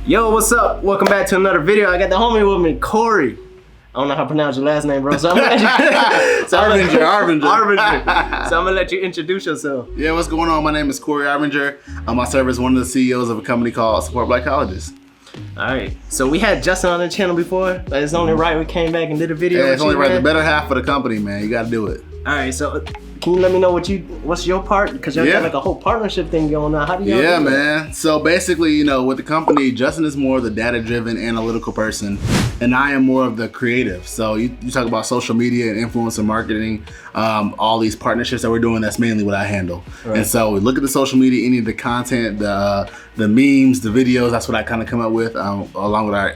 Yo, what's up? Welcome back to another video. I got the homie with me, Corey. I don't know how to pronounce your last name, bro. So I'm gonna let you, Arvinger. So I'm gonna let you introduce yourself. Yeah, what's going on? My name is Corey Arvinger. I serve as one of the CEOs of a company called Support Black Colleges. All right. So we had Justin on the channel before, but it's only right we came back and did a video. Yeah, it's only right. The better half of the company, man. You got to do it. All right. So can you let me know what's your part? Because y'all got like a whole partnership thing going on. How do y'all do that? Man. So basically, with the company, Justin is more of the data-driven, analytical person, and I am more of the creative. So you talk about social media and influencer marketing, all these partnerships that we're doing. That's mainly what I handle. Right. And so we look at the social media, any of the content, the memes, the videos. That's what I kind of come up with along with our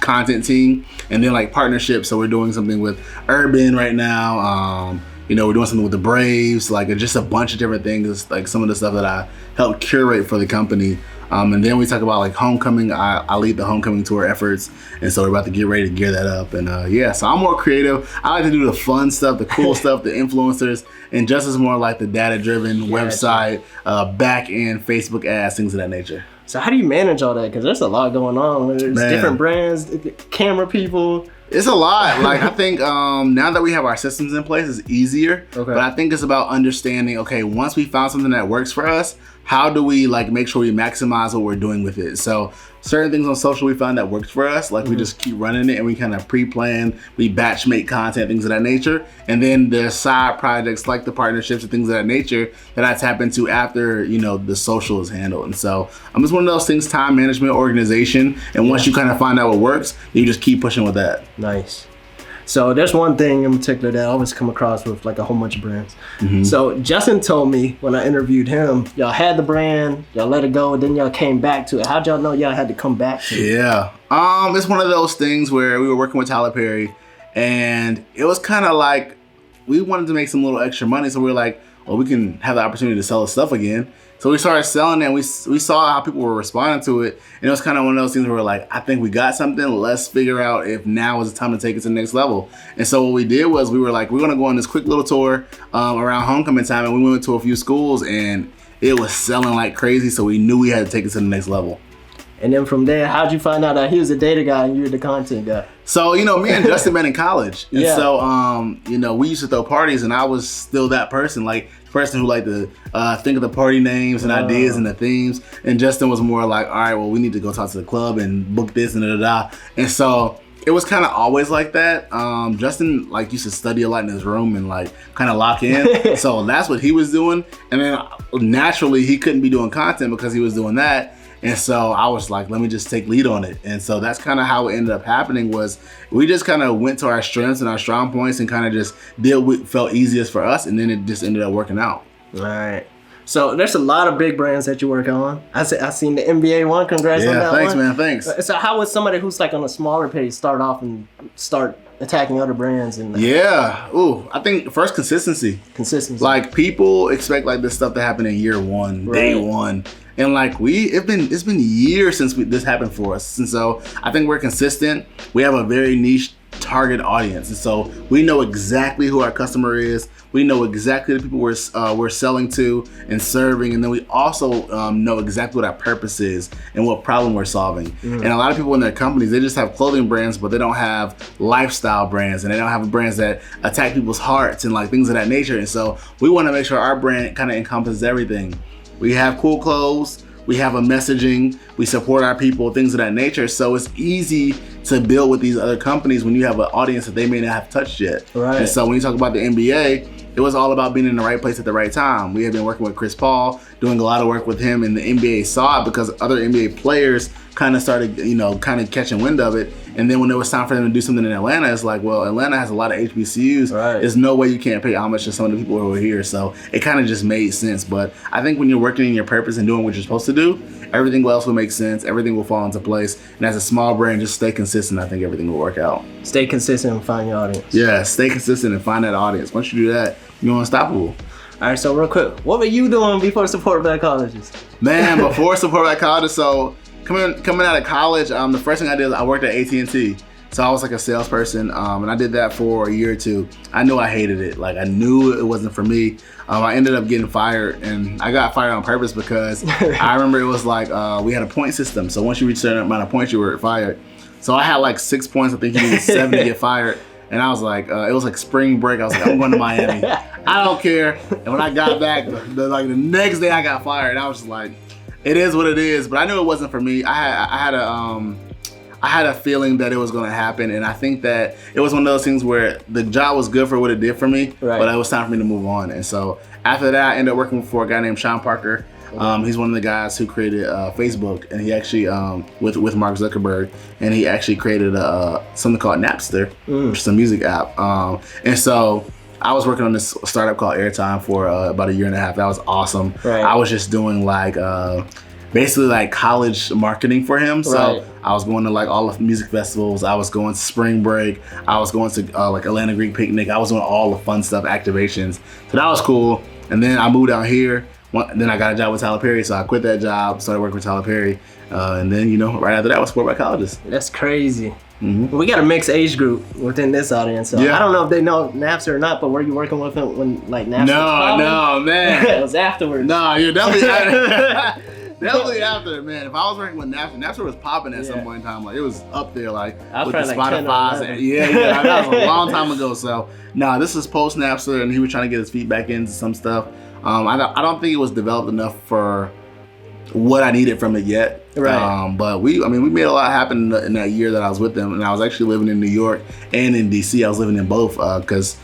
content team, and then like partnerships. So we're doing something with Urban right now. We're doing something with the Braves, like just a bunch of different things, like some of the stuff that I helped curate for the company. And then we talk about like homecoming. I lead the homecoming tour efforts, and so we're about to get ready to gear that up. And so I'm more creative. I like to do the fun stuff, the cool stuff, the influencers, and just as more like the data-driven website, back-end Facebook ads, things of that nature. So how do you manage all that? Because there's a lot going on. There's different brands, camera people. It's a lot. Like I think now that we have our systems in place, it's easier. Okay. But I think it's about understanding, okay, once we found something that works for us, how do we like make sure we maximize what we're doing with it? So certain things on social we found that works for us, like we just keep running it and we kind of pre-plan, we batch make content, things of that nature. And then there's side projects like the partnerships and things of that nature that I tap into after, the social is handled. And so it's one of those things, time management, organization. And once you kind of find out what works, you just keep pushing with that. Nice. So there's one thing in particular that I always come across with like a whole bunch of brands. So Justin told me when I interviewed him, y'all had the brand, y'all let it go, and then y'all came back to it. How'd y'all know y'all had to come back to it? Yeah. It's one of those things where we were working with Tyler Perry, and it was kind of like we wanted to make some little extra money, so we were like, well, we can have the opportunity to sell the stuff again. So we started selling it, and we saw how people were responding to it. And it was kind of one of those things where we're like, I think we got something. Let's figure out if now is the time to take it to the next level. And so what we did was we were like, we're going to go on this quick little tour around homecoming time. And we went to a few schools, and it was selling like crazy. So we knew we had to take it to the next level. And then from there, how'd you find out that he was the data guy and you were the content guy? So, me and Justin met in college. And so, we used to throw parties, and I was still that person, like the person who liked to think of the party names and ideas and the themes. And Justin was more like, all right, well, we need to go talk to the club and book this and da-da-da. And so it was kind of always like that. Justin used to study a lot in his room and kind of lock in. So that's what he was doing. And then naturally he couldn't be doing content because he was doing that. And so I was like, let me just take lead on it. And so that's kind of how it ended up happening. Was we just kind of went to our strengths and our strong points and kind of just did what felt easiest for us. And then it just ended up working out. All right. So there's a lot of big brands that you work on. I seen the NBA one. Congrats on that thanks, one. man. Thanks. So how would somebody who's like on a smaller page start off and start attacking other brands? And I think first consistency. Like people expect like this stuff to happen in year one, day one. And it's been years since this happened for us. And so I think we're consistent. We have a very niche target audience. And so we know exactly who our customer is. We know exactly the people we're selling to and serving. And then we also know exactly what our purpose is and what problem we're solving. And a lot of people in their companies, they just have clothing brands, but they don't have lifestyle brands, and they don't have brands that attack people's hearts and things of that nature. And so we want to make sure our brand kind of encompasses everything. We have cool clothes, we have a messaging, we support our people, things of that nature. So it's easy to build with these other companies when you have an audience that they may not have touched yet. Right. And so when you talk about the NBA, it was all about being in the right place at the right time. We had been working with Chris Paul, doing a lot of work with him, and the NBA saw it because other NBA players kind of started, kind of catching wind of it. And then when it was time for them to do something in Atlanta, it's like, well, Atlanta has a lot of HBCUs. Right. There's no way you can't pay homage to some of the people who are here. So it kind of just made sense. But I think when you're working in your purpose and doing what you're supposed to do, everything else will make sense. Everything will fall into place. And as a small brand, just stay consistent. I think everything will work out. Stay consistent and find your audience. Yeah, stay consistent and find that audience. Once you do that, you're unstoppable. All right, so real quick, what were you doing before Support Black Colleges? Man, before Support Black Colleges, so coming out of college, the first thing I did is I worked at AT&T. So I was like a salesperson, and I did that for a year or two. I knew I hated it. Like I knew it wasn't for me. I ended up getting fired, and I got fired on purpose because I remember it was like we had a point system. So once you reach a certain amount of points, you were fired. So I had like 6 points. I think you needed 7 to get fired. And I was like, it was like spring break. I was like, I'm going to Miami. I don't care. And when I got back, the next day I got fired. And I was just like, it is what it is. But I knew it wasn't for me. I had a feeling that it was going to happen. And I think that it was one of those things where the job was good for what it did for me, but it was time for me to move on. And so after that, I ended up working for a guy named Sean Parker. He's one of the guys who created Facebook, and he actually with Mark Zuckerberg, and he actually created something called Napster, which is a music app. And so I was working on this startup called Airtime for about a year and a half. That was awesome. I was just doing like basically like college marketing for him. So I was going to like all the music festivals. I was going to spring break. I was going to like Atlanta Greek Picnic. I was doing all the fun stuff, activations. So that was cool. And then I moved out here. Then I got a job with Tyler Perry, so I quit that job, started working with Tyler Perry, and then, you know, right after that was Sport by Colleges. That's crazy. We got a mixed age group within this audience, so I don't know if they know Napster or not, but were you working with them when, like, Napster was No, man. It was afterwards. No, you're definitely after. Definitely after, man. If I was working with Napster was popping at some point in time. Like, it was up there, like, with the Spotify's. Yeah, that was a long time ago, so. Nah, this is post Napster, and he was trying to get his feet back into some stuff. I don't think it was developed enough for what I needed from it yet. But we made a lot happen in that year that I was with them, and I was actually living in New York and in DC. I was living in both because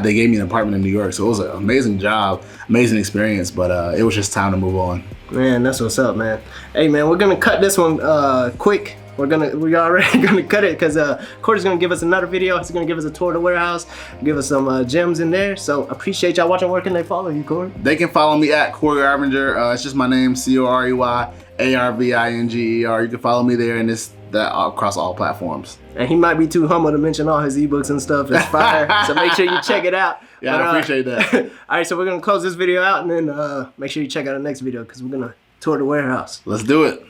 they gave me an apartment in New York, so it was an amazing job, amazing experience. But it was just time to move on. Man, that's what's up, man. Hey, man, we're gonna cut this one quick. We're already gonna cut it because Corey's gonna give us another video. He's gonna give us a tour of the warehouse, give us some gems in there. So appreciate y'all watching. Where can they follow you, Corey? They can follow me at Corey Arvinger. It's just my name, CoreyArvinger. You can follow me there, and that across all platforms. And he might be too humble to mention all his ebooks and stuff. It's fire. So make sure you check it out. Yeah, I appreciate that. All right, so we're gonna close this video out, and then make sure you check out the next video because we're gonna tour the warehouse. Let's do it.